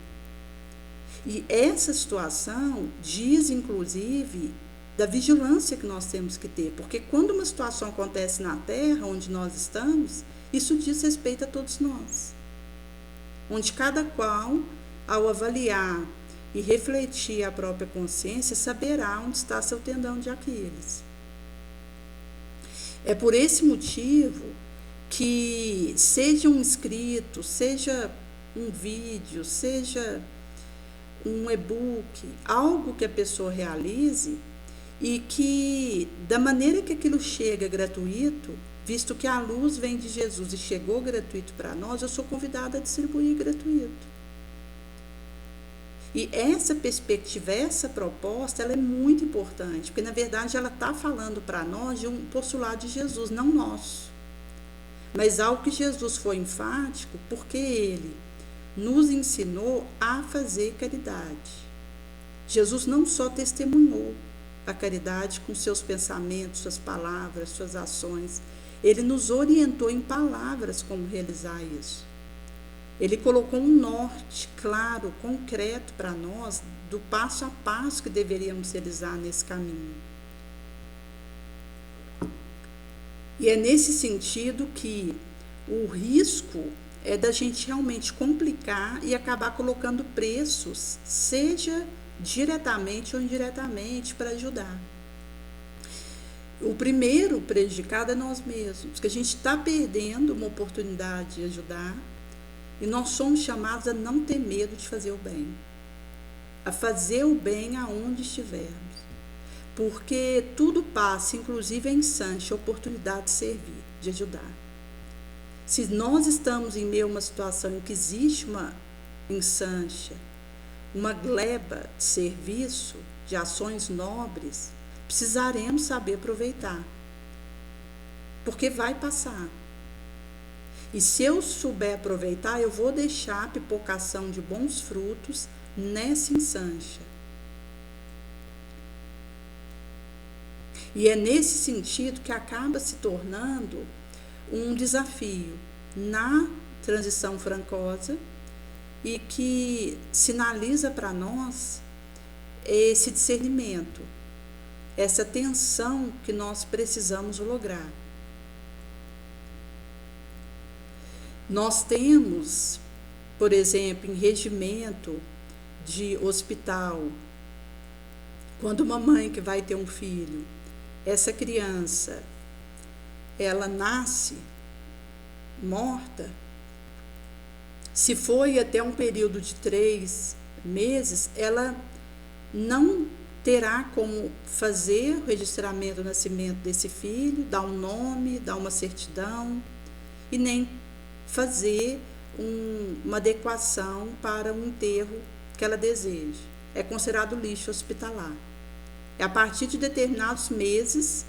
E essa situação diz, inclusive, da vigilância que nós temos que ter, porque quando uma situação acontece na Terra, onde nós estamos, isso diz respeito a todos nós. Onde cada qual, ao avaliar e refletir a própria consciência, saberá onde está seu tendão de Aquiles. É por esse motivo que, seja um escrito, seja um vídeo, seja um e-book, algo que a pessoa realize, e que, da maneira que aquilo chega gratuito, visto que a luz vem de Jesus e chegou gratuito para nós, eu sou convidada a distribuir gratuito. E essa perspectiva, essa proposta, ela é muito importante, porque, na verdade, ela está falando para nós de um postulado de Jesus, não nosso. Mas algo que Jesus foi enfático, porque ele nos ensinou a fazer caridade. Jesus não só testemunhou a caridade com seus pensamentos, suas palavras, suas ações. Ele nos orientou em palavras como realizar isso. Ele colocou um norte claro, concreto para nós, do passo a passo que deveríamos realizar nesse caminho. E é nesse sentido que o risco é da gente realmente complicar e acabar colocando preços, seja diretamente ou indiretamente, para ajudar. O primeiro prejudicado é nós mesmos, que a gente está perdendo uma oportunidade de ajudar, e nós somos chamados a não ter medo de fazer o bem, a fazer o bem aonde estivermos, porque tudo passa, inclusive a insância, a oportunidade de servir, de ajudar. Se nós estamos em meio a uma situação em que existe uma insância, uma gleba de serviço, de ações nobres, precisaremos saber aproveitar, porque vai passar. E se eu souber aproveitar, eu vou deixar a pipocação de bons frutos nessa insância. E é nesse sentido que acaba se tornando um desafio na transição francosa e que sinaliza para nós esse discernimento, essa tensão que nós precisamos lograr. Nós temos, por exemplo, em regimento de hospital, quando uma mãe que vai ter um filho, essa criança, ela nasce morta, se foi até um período de 3 meses, ela não terá como fazer o registramento do nascimento desse filho, dar um nome, dar uma certidão, e nem fazer uma adequação para o enterro que ela deseja. É considerado lixo hospitalar. É a partir de determinados meses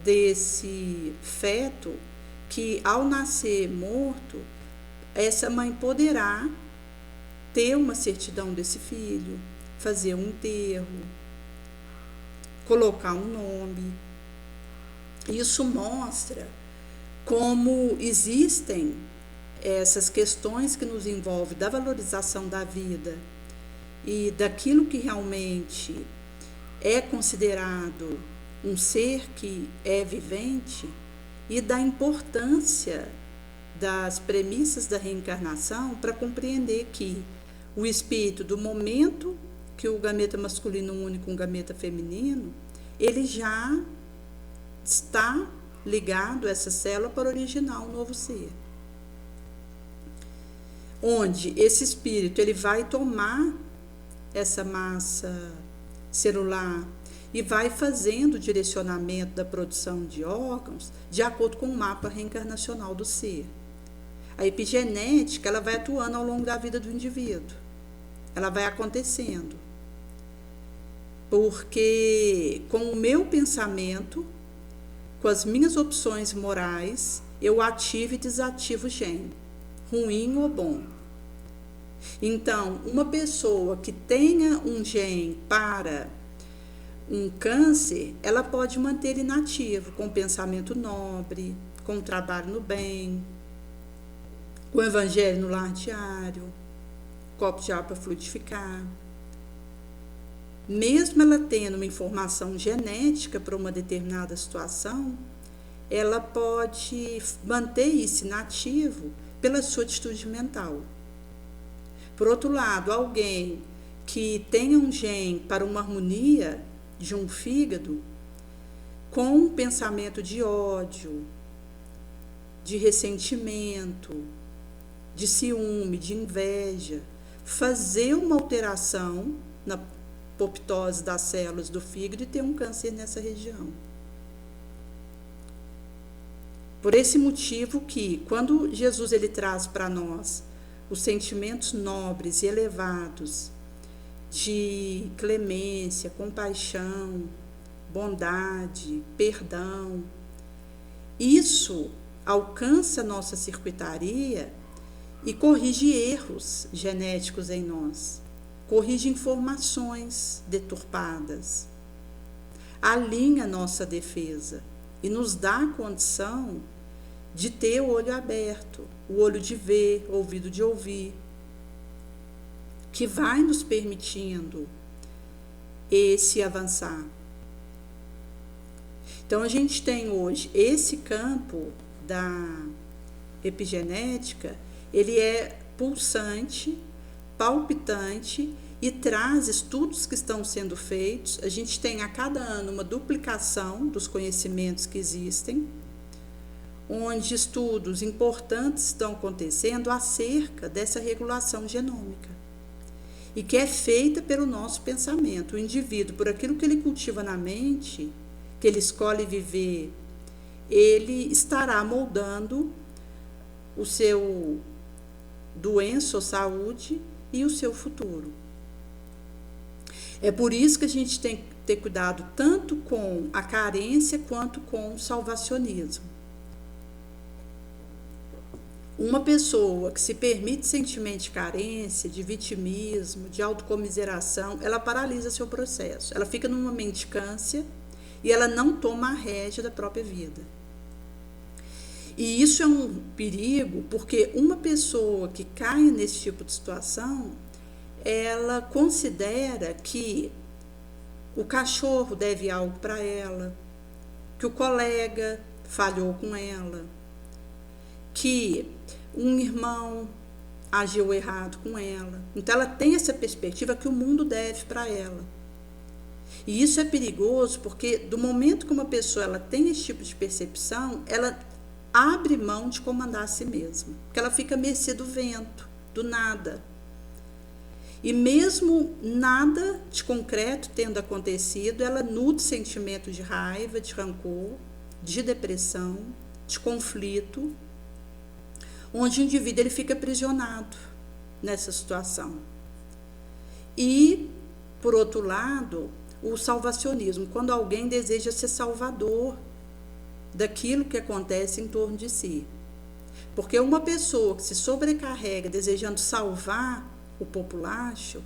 desse feto que, ao nascer morto, essa mãe poderá ter uma certidão desse filho, fazer um enterro, colocar um nome. Isso mostra como existem essas questões que nos envolvem da valorização da vida e daquilo que realmente é considerado um ser que é vivente, e da importância das premissas da reencarnação para compreender que o espírito, do momento que o gameta masculino une com o gameta feminino, ele já está ligado a essa célula para originar um novo ser. Onde esse espírito ele vai tomar essa massa celular e vai fazendo o direcionamento da produção de órgãos de acordo com o mapa reencarnacional do ser. A epigenética ela vai atuando ao longo da vida do indivíduo. Ela vai acontecendo. Porque com o meu pensamento, com as minhas opções morais, eu ativo e desativo o gene, ruim ou bom. Então, uma pessoa que tenha um gene para um câncer, ela pode manter ele inativo, com pensamento nobre, com trabalho no bem, com o evangelho no lar diário, copo de água para fluidificar. Mesmo ela tendo uma informação genética para uma determinada situação, ela pode manter isso inativo pela sua atitude mental. Por outro lado, alguém que tenha um gene para uma harmonia de um fígado, com um pensamento de ódio, de ressentimento, de ciúme, de inveja, fazer uma alteração na apoptose das células do fígado e ter um câncer nessa região. Por esse motivo que, quando Jesus ele traz para nós os sentimentos nobres e elevados de clemência, compaixão, bondade, perdão, isso alcança nossa circuitaria e corrige erros genéticos em nós, corrige informações deturpadas, alinha nossa defesa e nos dá a condição de ter o olho aberto, o olho de ver, o ouvido de ouvir, que vai nos permitindo esse avançar. Então, a gente tem hoje esse campo da epigenética, ele é pulsante, palpitante e traz estudos que estão sendo feitos. A gente tem a cada ano uma duplicação dos conhecimentos que existem, onde estudos importantes estão acontecendo acerca dessa regulação genômica, e que é feita pelo nosso pensamento. O indivíduo, por aquilo que ele cultiva na mente, que ele escolhe viver, ele estará moldando o seu doença ou saúde e o seu futuro. É por isso que a gente tem que ter cuidado tanto com a carência quanto com o salvacionismo. Uma pessoa que se permite sentimento de carência, de vitimismo, de autocomiseração, ela paralisa seu processo. Ela fica numa mendicância e ela não toma a rédea da própria vida. E isso é um perigo, porque uma pessoa que cai nesse tipo de situação, ela considera que o cachorro deve algo para ela, que o colega falhou com ela, que um irmão agiu errado com ela. Então ela tem essa perspectiva que o mundo deve para ela. E isso é perigoso porque do momento que uma pessoa ela tem esse tipo de percepção, ela abre mão de comandar a si mesma, porque ela fica à mercê do vento, do nada. E mesmo nada de concreto tendo acontecido, ela nutre sentimento de raiva, de rancor, de depressão, de conflito, onde o indivíduo ele fica aprisionado nessa situação. E, por outro lado, o salvacionismo, quando alguém deseja ser salvador daquilo que acontece em torno de si. Porque uma pessoa que se sobrecarrega desejando salvar o populacho,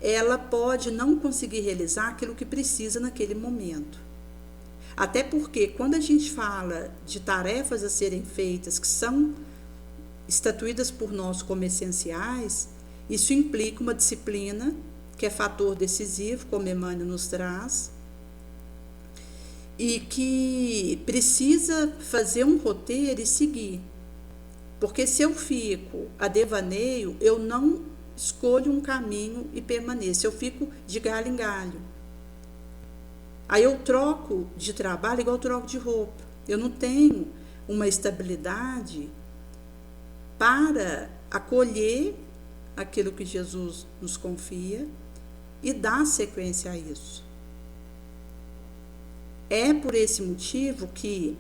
ela pode não conseguir realizar aquilo que precisa naquele momento. Até porque quando a gente fala de tarefas a serem feitas que são estatuídas por nós como essenciais, isso implica uma disciplina que é fator decisivo, como Emmanuel nos traz, e que precisa fazer um roteiro e seguir. Porque se eu fico a devaneio, eu não escolho um caminho e permaneço, eu fico de galho em galho. Aí eu troco de trabalho igual eu troco de roupa. Eu não tenho uma estabilidade para acolher aquilo que Jesus nos confia e dar sequência a isso. É por esse motivo que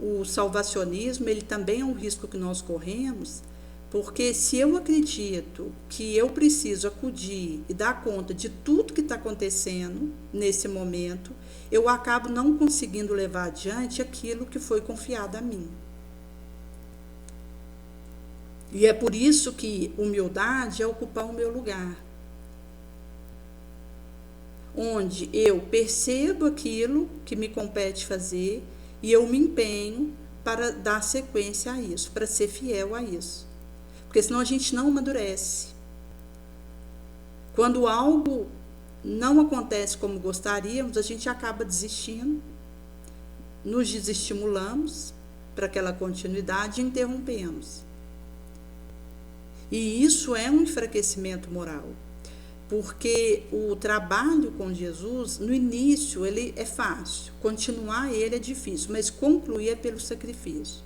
o salvacionismo ele também é um risco que nós corremos, porque se eu acredito que eu preciso acudir e dar conta de tudo que está acontecendo nesse momento, eu acabo não conseguindo levar adiante aquilo que foi confiado a mim. E é por isso que humildade é ocupar o meu lugar, onde eu percebo aquilo que me compete fazer e eu me empenho para dar sequência a isso, para ser fiel a isso. Porque senão a gente não amadurece. Quando algo não acontece como gostaríamos, a gente acaba desistindo, nos desestimulamos para aquela continuidade e interrompemos. E isso é um enfraquecimento moral, porque o trabalho com Jesus, no início, ele é fácil, continuar ele é difícil, mas concluir é pelo sacrifício.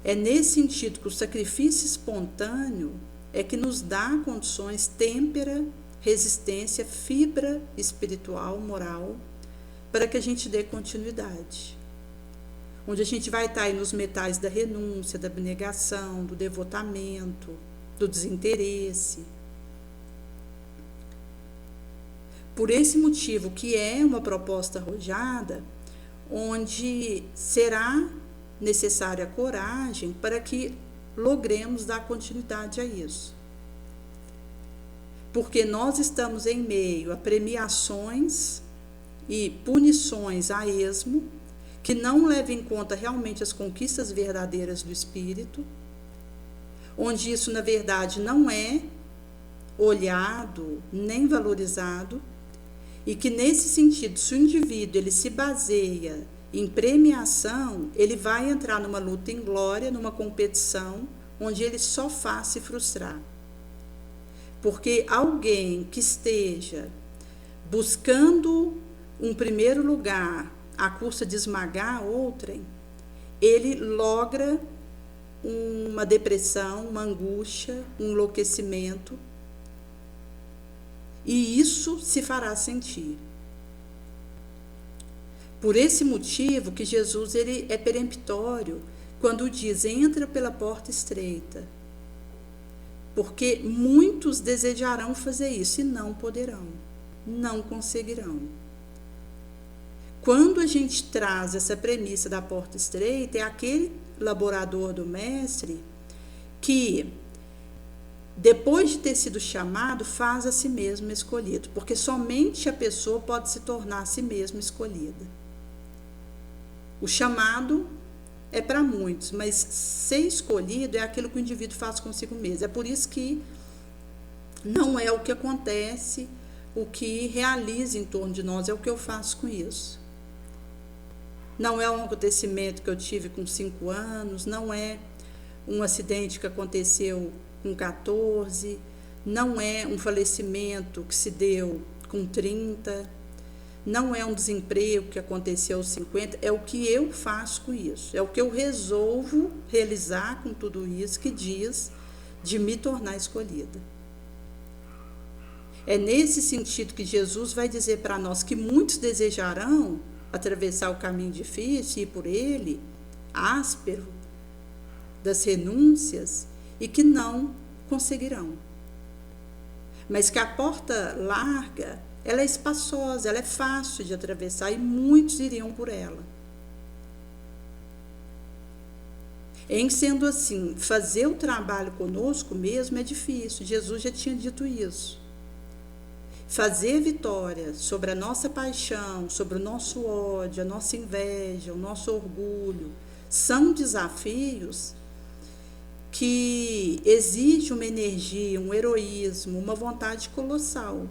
É nesse sentido que o sacrifício espontâneo é que nos dá condições, têmpera, resistência, fibra espiritual, moral, para que a gente dê continuidade. Onde a gente vai estar aí nos metais da renúncia, da abnegação, do devotamento, do desinteresse. Por esse motivo que é uma proposta arrojada, onde será necessária coragem para que logremos dar continuidade a isso. Porque nós estamos em meio a premiações e punições a esmo, que não levam em conta realmente as conquistas verdadeiras do espírito, onde isso, na verdade, não é olhado nem valorizado, e que, nesse sentido, se o indivíduo ele se baseia em premiação, ele vai entrar numa luta em glória, numa competição, onde ele só faz se frustrar. Porque alguém que esteja buscando um primeiro lugar à custa de esmagar outrem, ele logra uma depressão, uma angústia, um enlouquecimento, e isso se fará sentir. Por esse motivo que Jesus ele é peremptório quando diz: entra pela porta estreita, porque muitos desejarão fazer isso e não poderão, não conseguirão. Quando a gente traz essa premissa da porta estreita, é aquele laborador do mestre que, depois de ter sido chamado, faz a si mesmo escolhido, porque somente a pessoa pode se tornar a si mesma escolhida. O chamado é para muitos, mas ser escolhido é aquilo que o indivíduo faz consigo mesmo. É por isso que não é o que acontece, o que realiza em torno de nós, é o que eu faço com isso. Não é um acontecimento que eu tive com 5 anos, não é um acidente que aconteceu com 14, não é um falecimento que se deu com 30, não é um desemprego que aconteceu aos 50, é o que eu faço com isso, é o que eu resolvo realizar com tudo isso que diz de me tornar escolhida. É nesse sentido que Jesus vai dizer para nós que muitos desejarão atravessar o caminho difícil e ir por ele, áspero, das renúncias, e que não conseguirão. Mas que a porta larga, ela é espaçosa, ela é fácil de atravessar e muitos iriam por ela. Em sendo assim, fazer o trabalho conosco mesmo é difícil, Jesus já tinha dito isso. Fazer vitória sobre a nossa paixão, sobre o nosso ódio, a nossa inveja, o nosso orgulho, são desafios que exigem uma energia, um heroísmo, uma vontade colossal,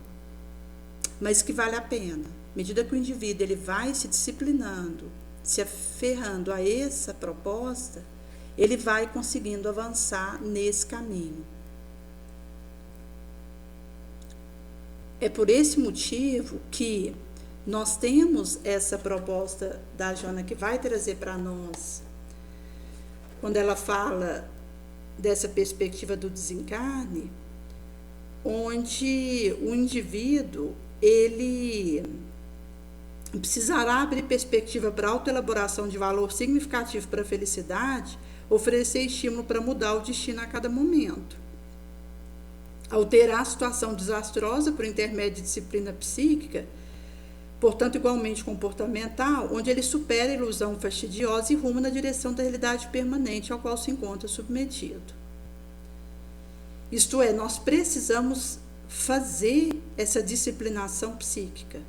mas que vale a pena. À medida que o indivíduo ele vai se disciplinando, se aferrando a essa proposta, ele vai conseguindo avançar nesse caminho. É por esse motivo que nós temos essa proposta da Joana que vai trazer para nós, quando ela fala dessa perspectiva do desencarne, onde o indivíduo ele precisará abrir perspectiva para autoelaboração de valor significativo para a felicidade, oferecer estímulo para mudar o destino a cada momento, alterar a situação desastrosa por intermédio de disciplina psíquica, portanto igualmente comportamental, onde ele supera a ilusão fastidiosa e ruma na direção da realidade permanente ao qual se encontra submetido. Isto é, nós precisamos fazer essa disciplinação psíquica,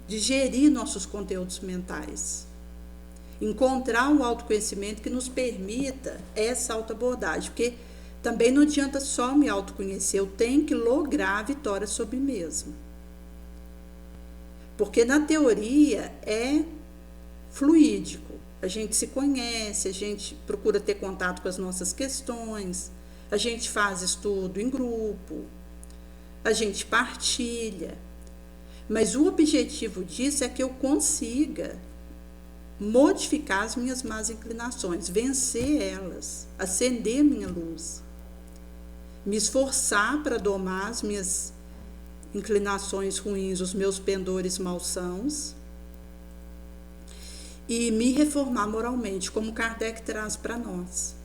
digerir nossos conteúdos mentais, encontrar um autoconhecimento que nos permita essa autoabordagem, porque também não adianta só me autoconhecer, eu tenho que lograr a vitória sobre mim mesmo. Porque na teoria é fluídico, a gente se conhece, a gente procura ter contato com as nossas questões, a gente faz estudo em grupo, a gente partilha, mas o objetivo disso é que eu consiga modificar as minhas más inclinações, vencer elas, acender minha luz, me esforçar para domar as minhas inclinações ruins, os meus pendores malsãos, e me reformar moralmente, como Kardec traz para nós.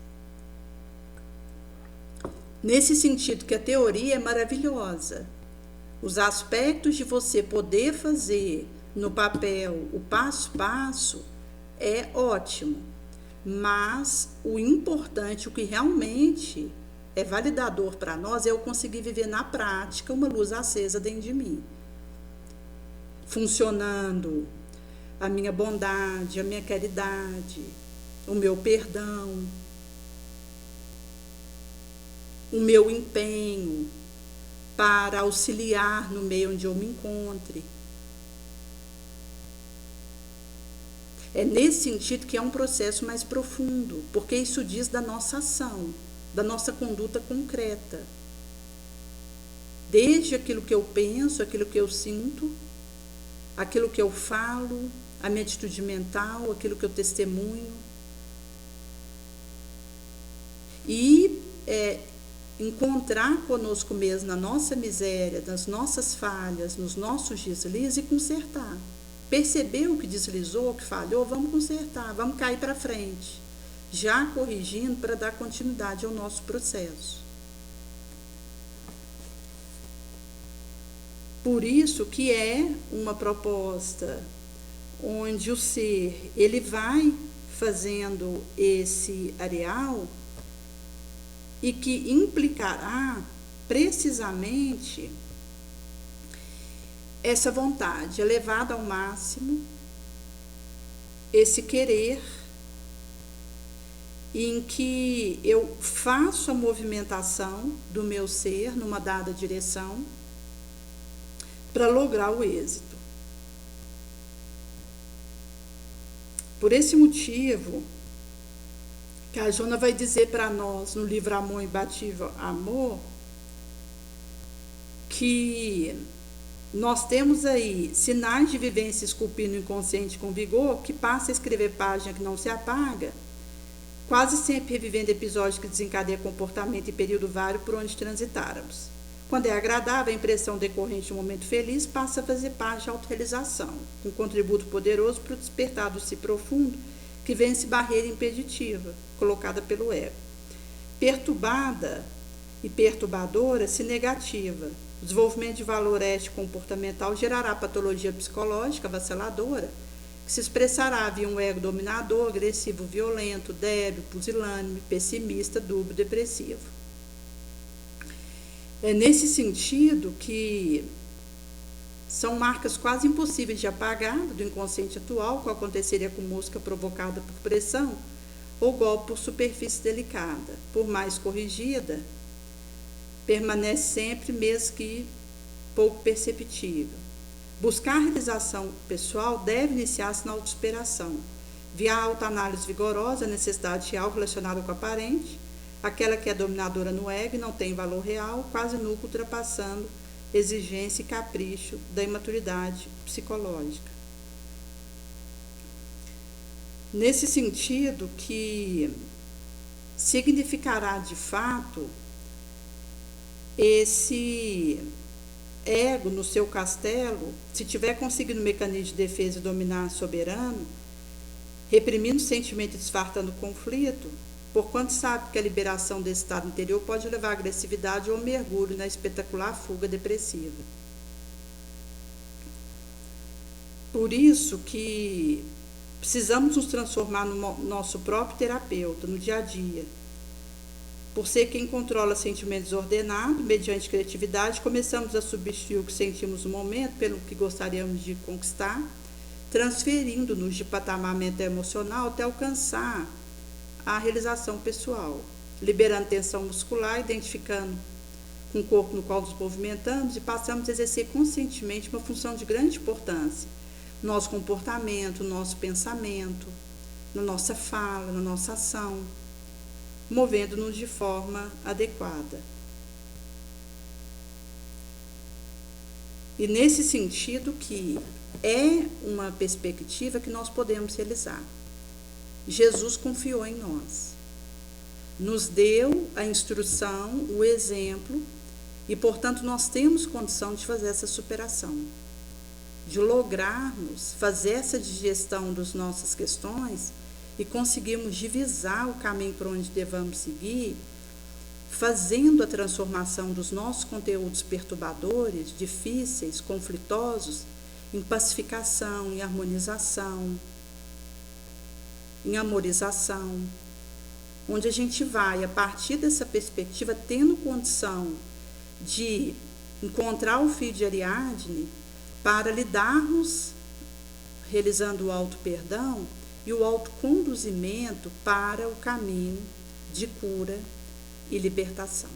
Nesse sentido que a teoria é maravilhosa, os aspectos de você poder fazer no papel o passo a passo é ótimo, mas o importante, o que realmente é validador para nós, é eu conseguir viver na prática uma luz acesa dentro de mim, funcionando a minha bondade, a minha caridade, o meu perdão, o meu empenho para auxiliar no meio onde eu me encontre. É nesse sentido que é um processo mais profundo, porque isso diz da nossa ação, da nossa conduta concreta. Desde aquilo que eu penso, aquilo que eu sinto, aquilo que eu falo, a minha atitude mental, aquilo que eu testemunho. E encontrar conosco mesmo na nossa miséria, nas nossas falhas, nos nossos deslizes e consertar. Perceber o que deslizou, o que falhou, vamos consertar, vamos cair para frente, já corrigindo para dar continuidade ao nosso processo. Por isso que é uma proposta onde o ser ele vai fazendo esse areal e que implicará precisamente essa vontade elevada ao máximo, esse querer em que eu faço a movimentação do meu ser numa dada direção para lograr o êxito. Por esse motivo que a Jona vai dizer para nós no livro Amor Imbatível Amor, que nós temos aí sinais de vivência esculpindo o inconsciente com vigor, que passa a escrever página que não se apaga, quase sempre revivendo episódios que desencadeiam comportamento em período vário por onde transitáramos. Quando é agradável, a impressão decorrente de um momento feliz passa a fazer parte da autorrealização, um contributo poderoso para o despertar do si profundo, que vence barreira impeditiva, colocada pelo ego. Perturbada e perturbadora se negativa. O desenvolvimento de valor ético comportamental gerará patologia psicológica avassaladora, que se expressará via um ego dominador, agressivo, violento, débil, pusilânime, pessimista, dúbio, depressivo. É nesse sentido que são marcas quase impossíveis de apagar do inconsciente atual, como aconteceria com mosca provocada por pressão ou golpe por superfície delicada. Por mais corrigida, permanece sempre, mesmo que pouco perceptível. Buscar a realização pessoal deve iniciar-se na autossuperação, via a autoanálise vigorosa, a necessidade real relacionada com o aparente, aquela que é dominadora no ego e não tem valor real, quase nunca ultrapassando exigência e capricho da imaturidade psicológica. Nesse sentido que significará de fato esse ego no seu castelo, se tiver conseguido um mecanismo de defesa e dominar soberano, reprimindo o sentimento e desfartando o conflito, porquanto sabe que a liberação desse estado interior pode levar à agressividade ou mergulho na espetacular fuga depressiva. Por isso que precisamos nos transformar no nosso próprio terapeuta, no dia a dia. Por ser quem controla sentimentos ordenados, mediante criatividade, começamos a substituir o que sentimos no momento pelo que gostaríamos de conquistar, transferindo-nos de patamar mental emocional até alcançar a realização pessoal, liberando tensão muscular, identificando com o corpo no qual nos movimentamos e passamos a exercer conscientemente uma função de grande importância no nosso comportamento, no nosso pensamento, na nossa fala, na nossa ação, movendo-nos de forma adequada. E nesse sentido que é uma perspectiva que nós podemos realizar. Jesus confiou em nós, nos deu a instrução, o exemplo, e, portanto, nós temos condição de fazer essa superação, de lograrmos fazer essa digestão das nossas questões e conseguirmos divisar o caminho por onde devamos seguir, fazendo a transformação dos nossos conteúdos perturbadores, difíceis, conflitosos, em pacificação, em harmonização, em amorização, onde a gente vai, a partir dessa perspectiva, tendo condição de encontrar o fio de Ariadne para lidarmos, realizando o auto-perdão e o autoconduzimento para o caminho de cura e libertação.